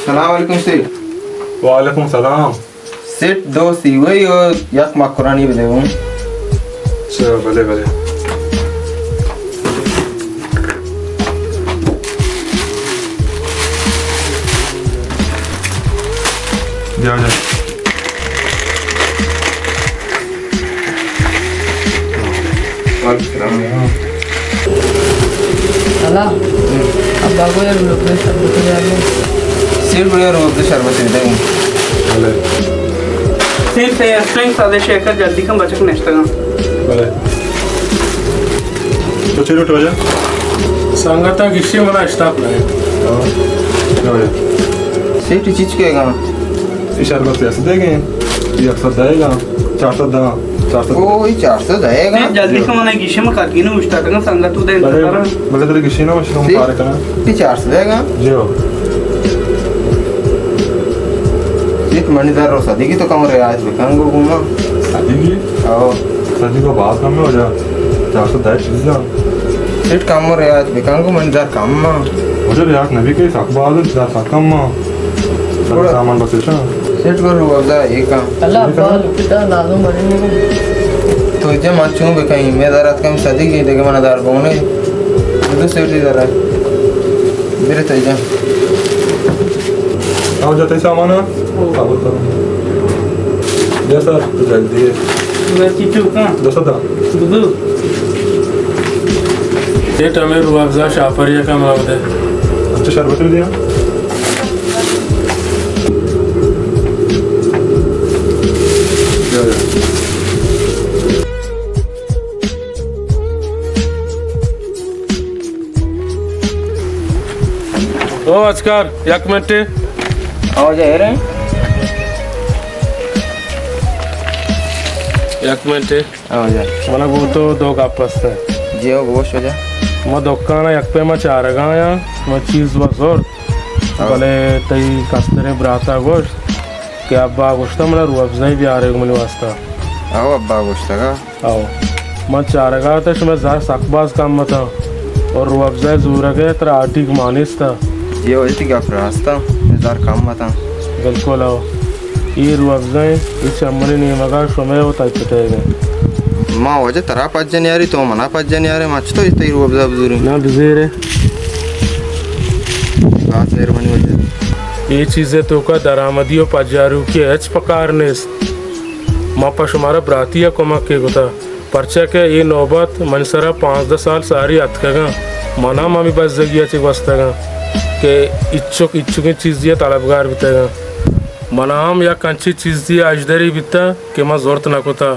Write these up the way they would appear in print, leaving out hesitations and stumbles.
सलाम वालेकुम सेठ। वालेकुम सलाम। सेठ दो सीवई और यक मकरानी भी देऊं। अच्छा भले भले। जाओ जाओ। अला अब बागो यार लोग ने सब बता दिया सेठ बढ़िया रोब दे शरबत दे देऊं। भले सिर्फ स्ट्रिंग सादे शेकर जल्दी कम बचक नेस्ता का भले। तो चलो उठ जा। संगता किसी मला स्टाफ नाही। जाओ जा। सेठ ये चीज क्या है? ये शरबत कैसे देंगे? ये अक्सर देगा 400 दा 400। ओ ये 400 जाएगा। जल्दी कम ना गिशे में काकी ने उस्ता का संगत तू दे भले भले तेरे किसी ना मशरूम पार करना। ये 400 जाएगा। जो सेठ मणिदार रो शादी की तो कम रे आज बेकांगो घूमना। शादी की? आओ शादी को बात कम में हो जा। 400 दा चीज ना। सेठ काम रे आज बेकांगो मणिदार काम ना। मुझे यार नबी के साकबाद जा साकम मा। सब सामान बस है। सेठ को रोब दा एक काम। अल्लाह बाल कितना नाजो मरने को तो जब माचूं बेकाई मैं दारात कम शादी की देखे मणिदार बोने। तो सेठ इधर है। मेरे तो जा। आओ जाते सामान काबू करो। जैसा तो जल्दी है। मैं चिचू का 200 दा। दुदू ते टमे रुअफ़ज़ा शाफरिया का मावद है। अच्छा शरबत भी दिया। ओ अजकार एक मिनट आओ जा रहे एक मिनट आओ जा मला तो दो गप्पस है जियो गोश हो जा मैं दुकान एक पे मैं चार गाया मैं चीज बसोर भले तई कस्तरे ब्राता गोश्त के अब्बा गोश्त मला रुअफ़ज़ा भी आ रहे मुझे वास्ता आओ अब्बा गोश का आओ मैं चार गा था मैं जा सकबाज काम में था और रुअफ़ज़ा जूर गए तेरा आर्टिक मानिस था ये वजह क्या रास्ता हजार काम मत बिल्कुल आओ ये रुअफ़ज़ा इस अमरी नहीं मगा शुमे होता है माँ वजह तरा 5 जनवरी तो मना 5 जनवरी मच तो इतना ही रुअफ़ज़ा बजूरी ना बिज़ेरे बात मेहरबानी वजह ये चीज़ें तो का दरामदी और पजारू के एच पकारने माँ पशुमारा ब्रातिया कोमक के गुता पर्चा के ये नौबत मनसरा 5-10 साल सारी अतकेगा मना मामी बस जगिया चिक बसतेगा के इच्छुक की चीज़ दिया तलबगार बितेगा मनाम या कंची चीज़ दिया अजदरी बिता के मैं ज़रूरत न कोता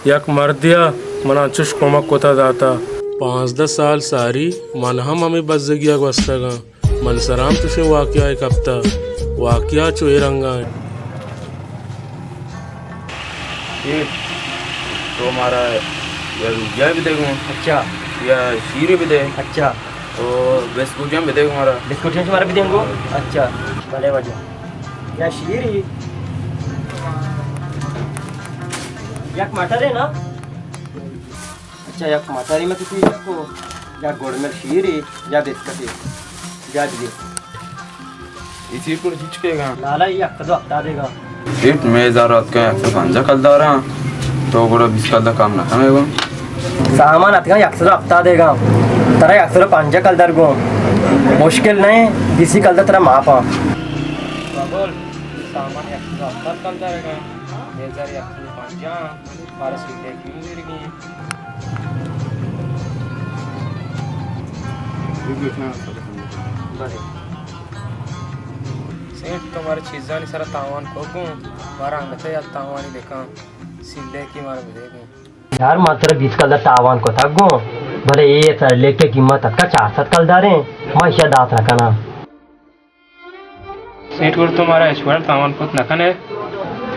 यक मर दिया मना अंचुश कोमक कोता दाता 5-10 साल सारी मना मामी बस जगिया बसतेगा मनसराम तुझे वाकया एक हफ्ता वाकया चोए रंगा है तो हमारा यह भी देखूँ अच्छा या शीरी भी दे अच्छा और बिस्कुटियाँ भी देखूँ हमारा बिस्कुट से हमारा भी देंगे अच्छा भले वजह या शीरी यक मटर है ना अच्छा यक मटर में किसी को या गुड़ में शीरी या बिस्कुट या दीजिए इसी को खींचेगा लाला ये अक्सर हफ्ता देगा सेठ मैं जा रात का अक्सर पंजा कल दा रहा तो बड़ा 20 कल काम ना था मेरे को सामान अतका अक्सर हफ्ता देगा तेरा अक्सर 5 कल दर को मुश्किल नहीं किसी कल तेरा मापा बाबुल सामान अक्सर हफ्ता कल दरेगा ये जरी अक्सर 5 12 सीटे क्यों गिरगी बड़े सेठ तुम्हारे चीज़ा नहीं सारा तावान खोगूं मारा अंगते या तावानी देखा सिल्ले की मार देगूं यार मात्र 20 कल तावान को थगूं भले ये सर लेके कीमत का 4-7 कल दारे मैं शायद दात रखना सेठ गुर तुम्हारा ऐश्वर्य तावन पुत नखने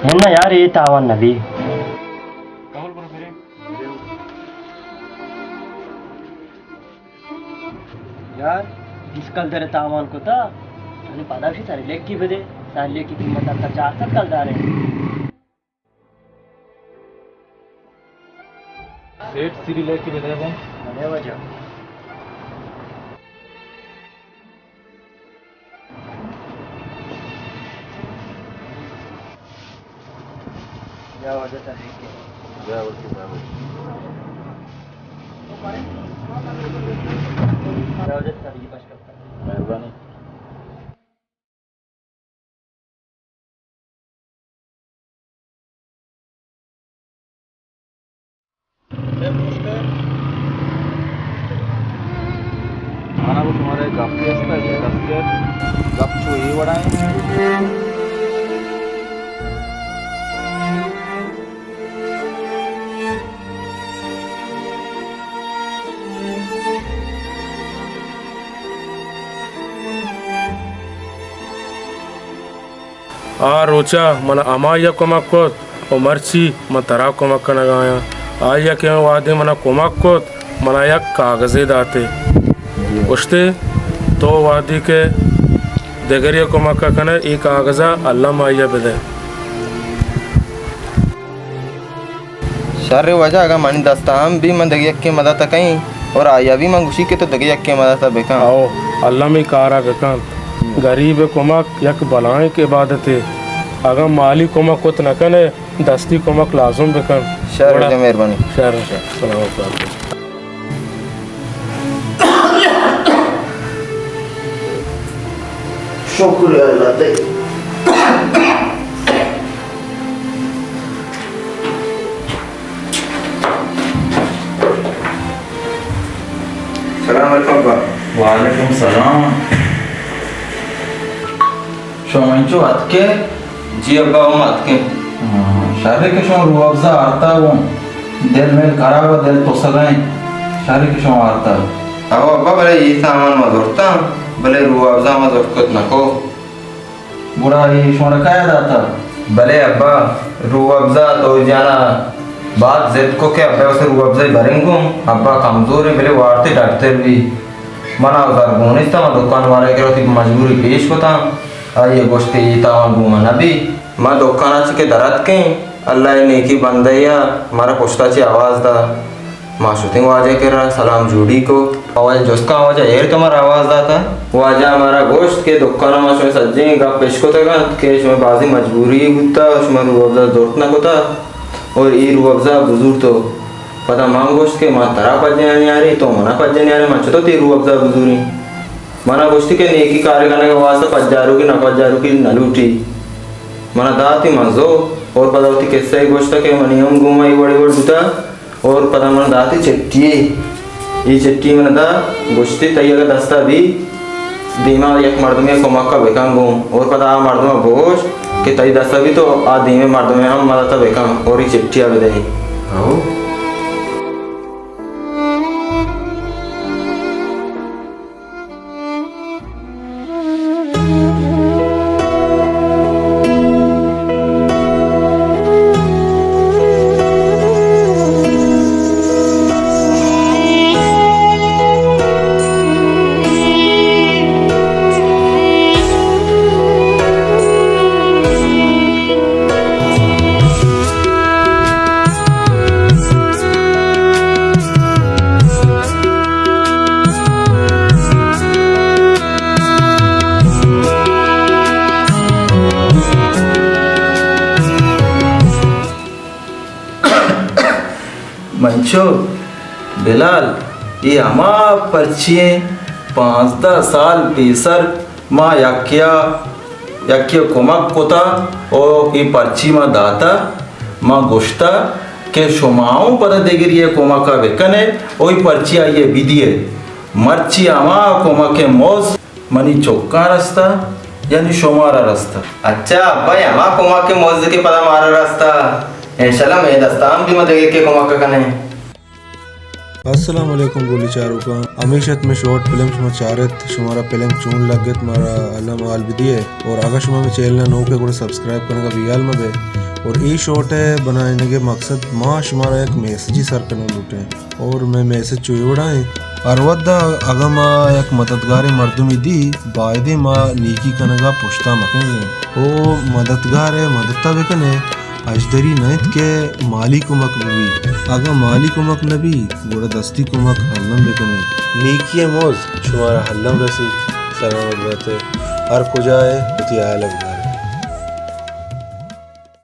है ना यार ये तावान नबी यार 20 कल दरे तावान को था आणि पादावशी सारे लेख की बदे सारे लेख की कीमत आता 4-7 कल दारे सेठ सिरी लेके दे देगा अरे वजह वजह था मेहरबानी। mana bu तुम्हारे गप असता है गप चोई वडाय आ रोचा मन अमाया कोमक कोत ओ मर्ची मन तरा कोमक कनगाया आया के वादे मन कोमक कोत मनाया कागजे दाते उश्ते तो वादी के देगरिया कोमक कने ई कागजा अल्लाह माया बदे शर वजह अगर मनी दस्ताम भी मन दगियक के मदद कहीं और आया भी मन खुशी के तो दगियक के मदद बेका आओ अल्लाह में कारा बेकान गरीब कोमक यक बलाएं के इबादत है अगर माली कोमक कोत न कने दस्ती कोमक लाजुम बेकान शर मेहरबानी शर सलाम शुक्रिया अल्लाह ते सलाम अलैकुम बा वालेकुम सलाम शोमंचो अतके जी अब्बा हम अतके शारे के शो रुअफ़ज़ा आरता वो दिल में खराब दिल तो सगाए शारे के शो आरता अब अब्बा भले ये सामान मजोरता भले रुअफ़ज़ा मजोरत नको बुरा ये शो रखाया जाता भले अब्बा रुअफ़ज़ा तो जाना बात जिद को के अब्बा उसे रुअफ़ज़ा भरेंगे अब्बा कमजोर है भले वारते डांटते भी मना उधर बोनिस्ता मैं दुकान वाले के रोटी मजबूरी पेश होता आइए गोश्ते ये तावन घूमना भी मैं दुकान के दरात के अल्लाह ने की बंदैया हमारा पोस्टाची आवाज़ दा माँ शूटिंग वाजे कर रहा सलाम जूडी को आवाज़ जोस्का आवाज़ एयर तुम्हारा आवाज़ दा था वाजा हमारा गोश्त के दुकान में उसमें सज्जे का पेश को तक के उसमें बाजी मजबूरी होता उसमें रुअफ़ज़ा जोड़त ना होता और ये रुअफ़ज़ा बुजुर्ग तो पता मांग गोश्त के माँ तरा पजने नहीं आ रही तो मना पजने नहीं आ रही माँ तो ती रुअफ़ज़ा बुजुर्गी मना गोश्ती के नेकी कार्य करने के वास्ते पज्जारू की न पज्जारू की न लूटी मना दाती मज़ो और पता होती किस्से गोश्त के मनियम घुमाई बड़ी बड़ी बुता और पता मन दाती चिट्ठी ये चिट्ठी मन दा गोश्ती तैयार दस्ता भी दीमा एक मर्द में कोमक का बेकांग और पता आ मर्द में बोश के तई दस्ता भी तो आ दीमे मर्द में हम मदद बेकांग और ये चिट्ठी आवे दे आओ मंचो बिलाल ये हमा पर्चिए 5-10 साल पेसर माँ यक्या कोमक कोता और ये पर्ची माँ दाता माँ गोश्ता के शुमाओं पता देगी ये कोमक का बेकने वही पर्ची आइए विदिए मर्ची आमा कोमक के मोज मनी चौका रास्ता यानी शुमारा रास्ता अच्छा भाई हमारा कोमक के मोज के पता मारा रास्ता इंशाल्लाह मैं दस्ताम भी मत के कोमक कने अस्सलाम वालेकुम गोली चारों का हमेशा में शॉर्ट फिल्म में चारत शुमारा फिल्म चून लग गए तुम्हारा अल्लाह माल भी दिए और अगर शुमा में चैनल नो के सब्सक्राइब करने का बियाल में बे और ये शॉर्ट है बनाने के मकसद माँ शुमारा एक मैसेज ही सर करना लूटे और मैं मैसेज चुई उड़ाएं अरवदा अगर माँ एक मददगार मर्दमी दी बायदे माँ नीकी कनगा पुश्ता मकेंगे ओ मददगार है मददता बेकने अजदरी नैत के माली कुमक नबी अगर माली कुमक नबी गोड़ा दस्ती कुमक हल्लम बेकने नीकी मोज शुमारा हल्लम रसी सलामत बात है हर कुजाए उतिया लग